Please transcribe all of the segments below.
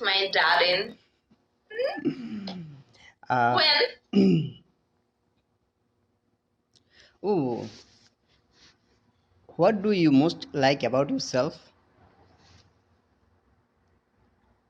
my darling. Uh, When? oh, what do you most like about yourself?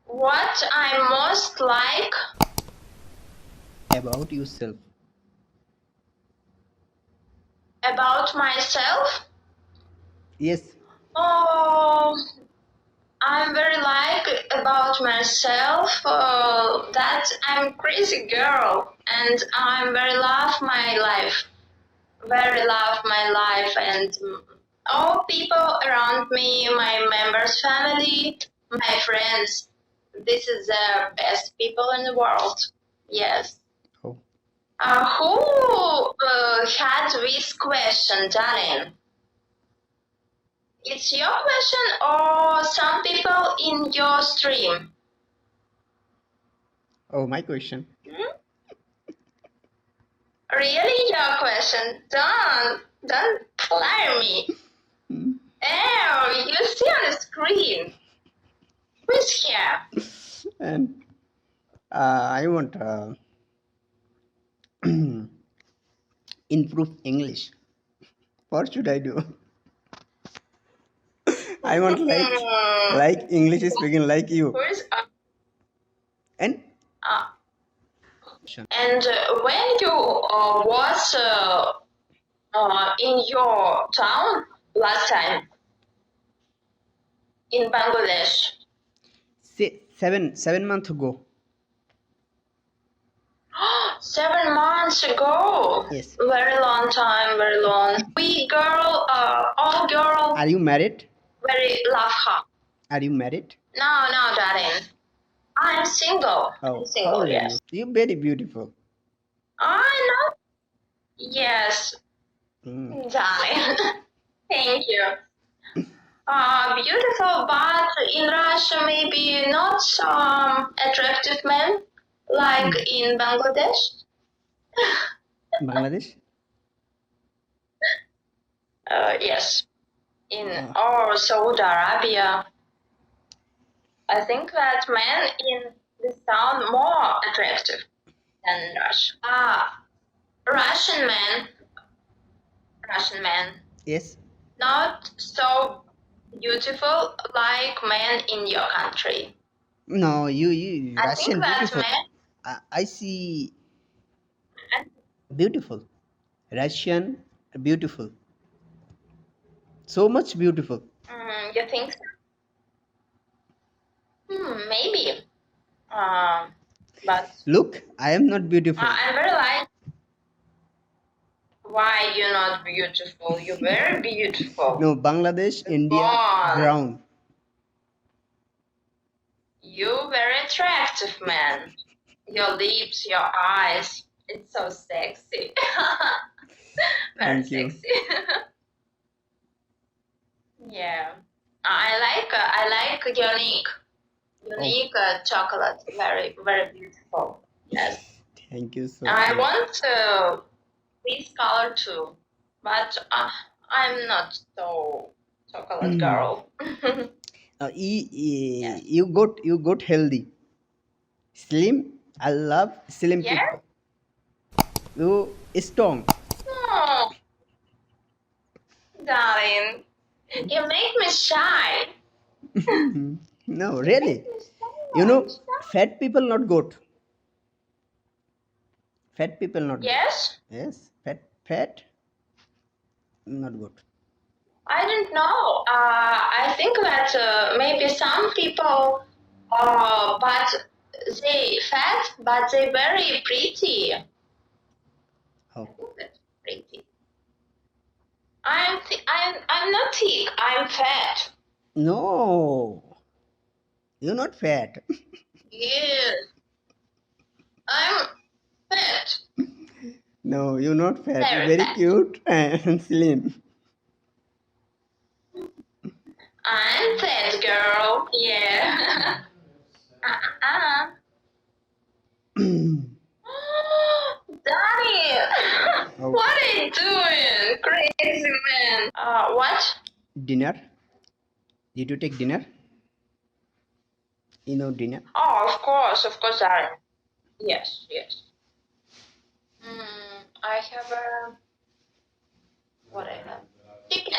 What I most like About yourself. about myself? Yes. Oh, I'm very like about myself that I'm crazy girl and I'm very love my life. Very love my life and all people around me, my members' family, my friends. This is the best people in the world. Yes. Oh, Who had this question, darling? It's your question or some people in your stream? oh, my question. Hmm? Really your question? Don't lie me. Hmm. Oh, you see on the screen. Who's here? And I want improve English. What should I do? I want like English speaking like you. Who's And uh, and when you was in your town last time in Bangladesh? say 7 months ago. 7 months ago. Yes. Very long time, very long. We girl, all girl, Are you married? very love her. Are you married? No, no, darling. I'm single. I'm Oh, how single, old are you? yes. You're very beautiful. I know. Yes, Mm. darling. Thank you. Beautiful, but in Russia maybe not attractive men like in Bangladesh. Bangladesh? Yes, in Uh, or Saudi Arabia. I think that men in this town more attractive than Russia. Russian men, Russian men, yes. not so beautiful like men in your country. No, you I think Russian that beautiful. men. I see beautiful. Russian beautiful. So much beautiful. You think so? Maybe. But Look, I am not beautiful. I'm very like. Why you're not beautiful? You're very beautiful. No, Bangladesh, India, Come on, brown. you very attractive man. Your lips, your eyes. It's so sexy. Very Thank you. sexy. Yeah. I like unique. Oh, Unique chocolate. Very, very beautiful. Yes. thank you so I much. want this color too. But I'm not so chocolate girl. Yes. You got healthy, slim. I love slim Yes? people. You strong. Oh, darling. You make me shy. No, You make really. me You know, shy. fat people not good. Fat people not good. Yes? Yes, fat not good. I don't know. I think that maybe some people, but they fat, but they very pretty. I Oh, think that's pretty. I'm not thick. I'm fat. no, you're not fat. Yes, I'm fat. No, you're not fat. You're Very very fat. cute and slim. I'm fat girl. Yeah. uh-uh. Daddy, Oh, what are you doing? Crazy man. What? dinner? Did you take dinner? dinner? Oh, of course, darling. Yes, yes. I have a what I have chicken.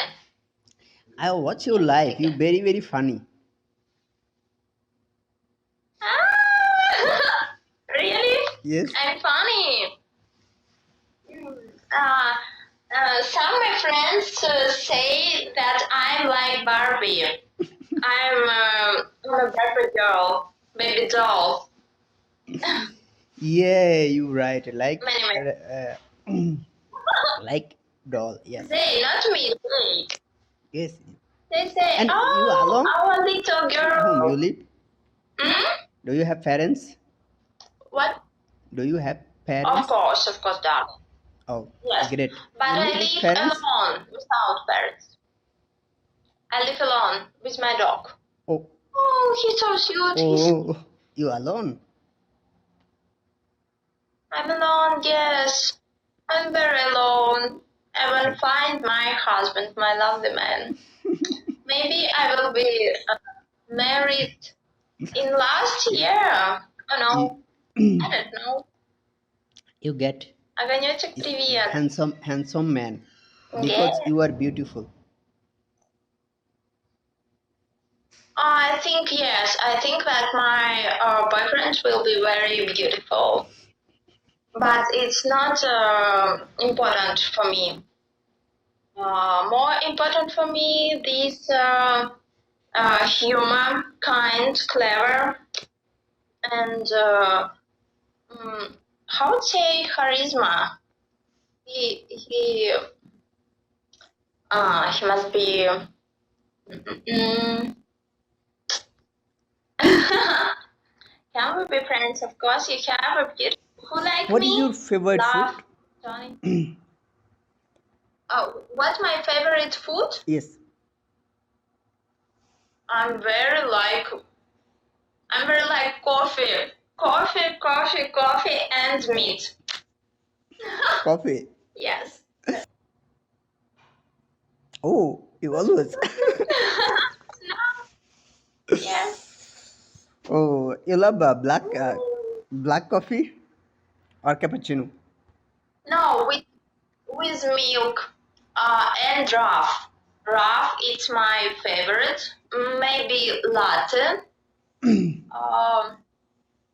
I watch your Yes, life. You chicken. very very funny. Ah! Really? Yes. I'm funny. Uh, some of my friends say that I'm like Barbie. I'm a Barbie girl, baby doll. Yeah, you right. Many, many. Like doll. Yes. They, not me. They. Yes. They say, And you "Oh, alone? our little At home you girl." live? Hmm? Do you have parents? What? Do you have parents? Of course, darling. Oh, Yes, great. but You I live with live parents? alone without parents. I live alone with my dog. Oh, Oh, he's so cute. oh, you alone? I'm alone. Yes, I'm very alone. I will Oh, find my husband, my lovely man. Maybe I will be married in last you, year. Oh you, no, I don't know. you get Огонечек, is привет. handsome man Yeah. because you are beautiful. I think yes. I think that my boyfriend will be very beautiful, but it's not important for me. More important for me, this humor, kind, clever, and mm, how would say charisma. He must be. Mm, can we be friends? Of course, you have a beautiful who like What is me. your favorite food? Love, Johnny. Oh, what's my favorite food? Yes, I'm very like I'm very like coffee, coffee, and meat. coffee. Yes. Oh, you always. Yes. Oh, you love black coffee or cappuccino? No, with milk and draft. Draft it's my favorite. Maybe latte. Um,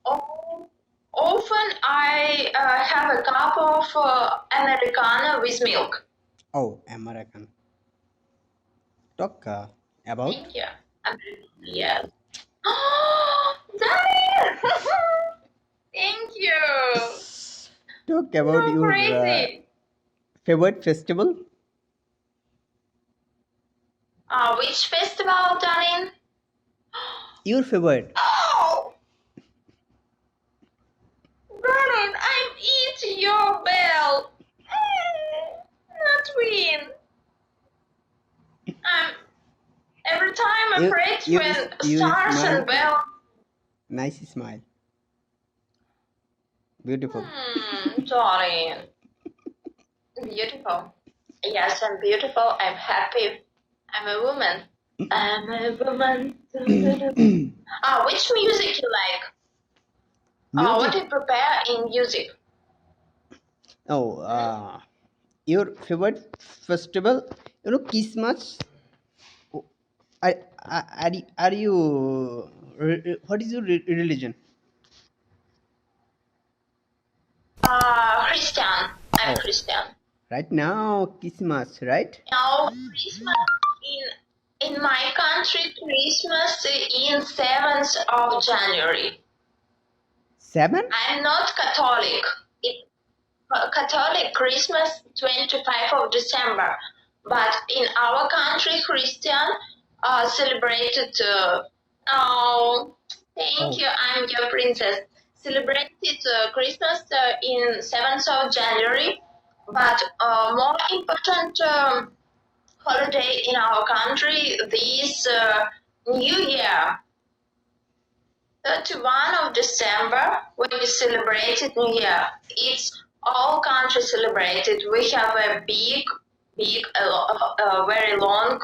o- Often I have a cup of Americano with milk. Oh, American. Talk about. Thank you. Yes. Oh, Daniel! Thank you. Talk about So your crazy. favorite festival. Which festival, Darling? Your favorite. Oh, darling, I'm eating your bell. Not win. I'm every time You afraid you when you stars smile. and bell. Nice smile. Beautiful. Darling, beautiful. Yes, I'm beautiful. I'm happy. I'm a woman. I'm a woman. Which music you like? What do Music. you prepare in music? Oh, Hmm? your favorite festival. Christmas. Oh, are you what is your religion? Christian. I'm Oh, Christian. right now Christmas, right? Now Christmas in my country, Christmas in 7th of January. 7? I'm not Catholic. It, Catholic Christmas 25th of December, but in our country, Christian celebrated. Oh, thank Oh, you. I'm your princess. Celebrated Christmas in 7th of January, but more important. Holiday in our country this New Year, 31 of December, when we celebrated New Year. It's all countries celebrated. We have a very long,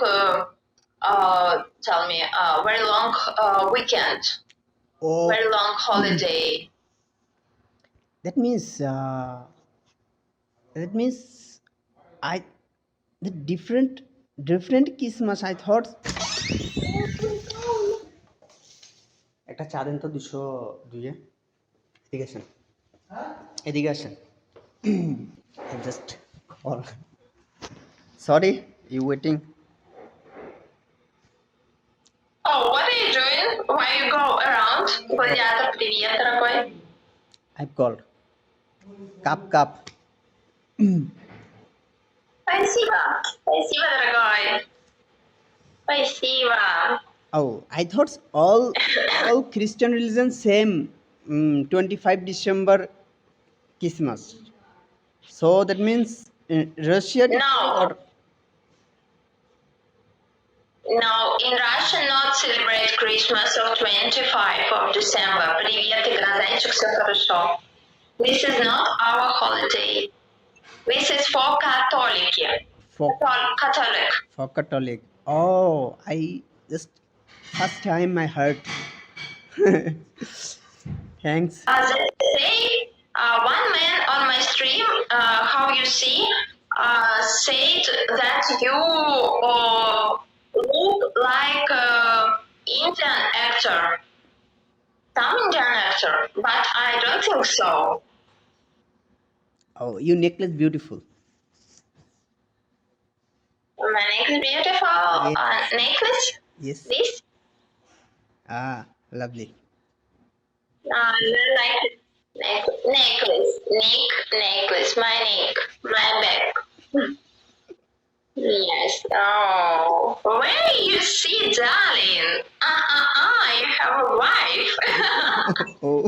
very long weekend. Oh, very long holiday. that means that means I the different Christmas. I thought একটা চা দেন তো 202 এদিকে আসেন এদিকে আসেন just all sorry you waiting. Oh, what are you doing? Why you go around? Ребята, привет, дорогой. I've called cup. Спасибо. Спасибо, дорогой. Спасибо. Oh, I thought all Christian religions same 25 December Christmas. So that means Russia different No, or no, in Russia not celebrate Christmas of 25 of December. Привет, Игнатьевич, все хорошо. This is not our holiday. This is for Catholic. for Catholic. for Catholic. Oh, I just first time I heard. Thanks. They say one man on my stream, how you see, said that you look like Indian actor, some Indian actor, but I don't think so. Oh, your necklace beautiful. My neck is beautiful Yes. necklace. Yes. This, Ah, lovely. like necklace, my back. Yes. Oh, where you see, darling? You have a wife. Oh,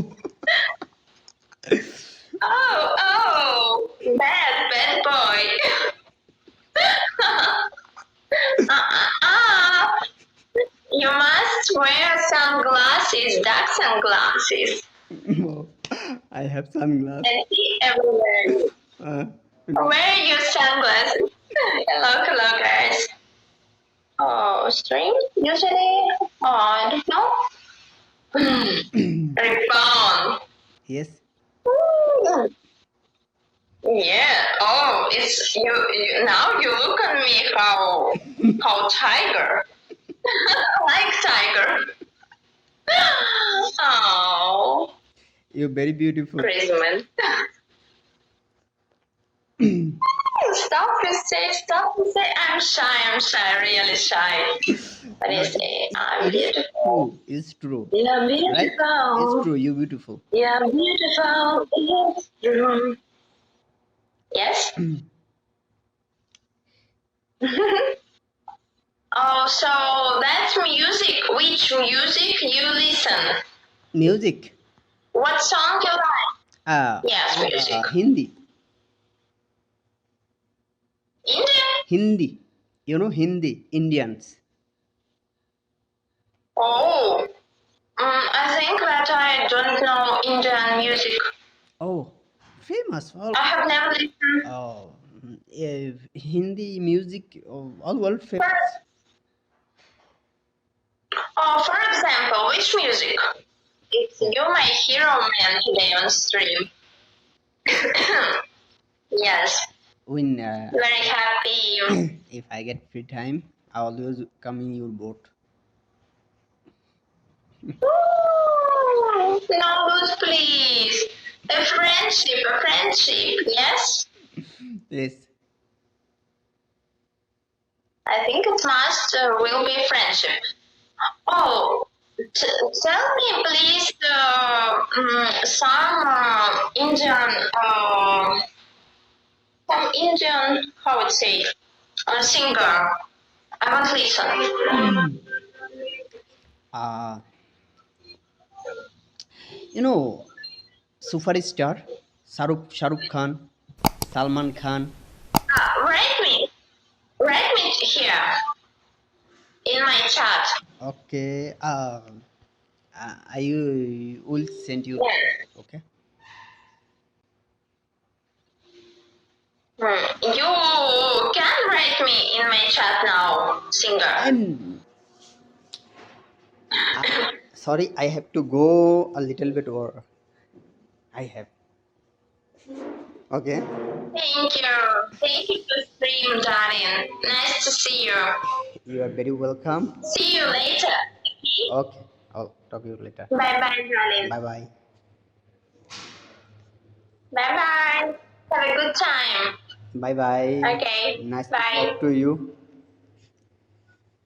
Bad boy. uh. You must wear sunglasses, dark sunglasses, no. I have sunglasses. and see everywhere. Uh, Wear your sunglasses. Hello, guys. Oh, stream usually? Oh, I don't know. Rebound. yes. Yeah. Oh, it's you. Now you look at me how tiger. Like tiger. Oh, You're very beautiful. crazy man. Stop to say. I'm shy, really shy. But you say, I'm It is beautiful. true. It's true. You're Right? It's beautiful. true. You're beautiful. You're beautiful. It's true. Yes? Oh, so that's music. Which music you listen? Music. What song you like? Ah, Yes, music. Hindi. Indian? Hindi. You know Hindi. Indians. Oh, I think that I don't know Indian music. Oh, famous. All. I have never listened. Oh, Hindi music. All world famous. For example, which music? It's you my hero man today on stream. Yes, When very happy. if I get free time, I always come in your boat. No, please. A friendship, yes? Yes. I think it must will be friendship. Oh, tell me please some Indian, how would say, singer. I want to listen. Uh, you know, superstar Shahrukh Khan, Salman Khan. Write me here in my chat. Okay. I will send you. Yeah. Okay. You can write me in my chat now, singer. I'm Sorry, I have to go a little bit over. I have. Okay. Thank you. Thank you for stream, darling. Nice to see you. You are very welcome. See you later. Okay? Okay. I'll talk to you later. Bye bye, darling. Bye bye. Bye bye. Have a good time. Bye bye. Okay. Nice to Bye. talk to you.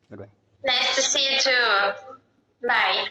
Goodbye. Nice to see you too. Bye.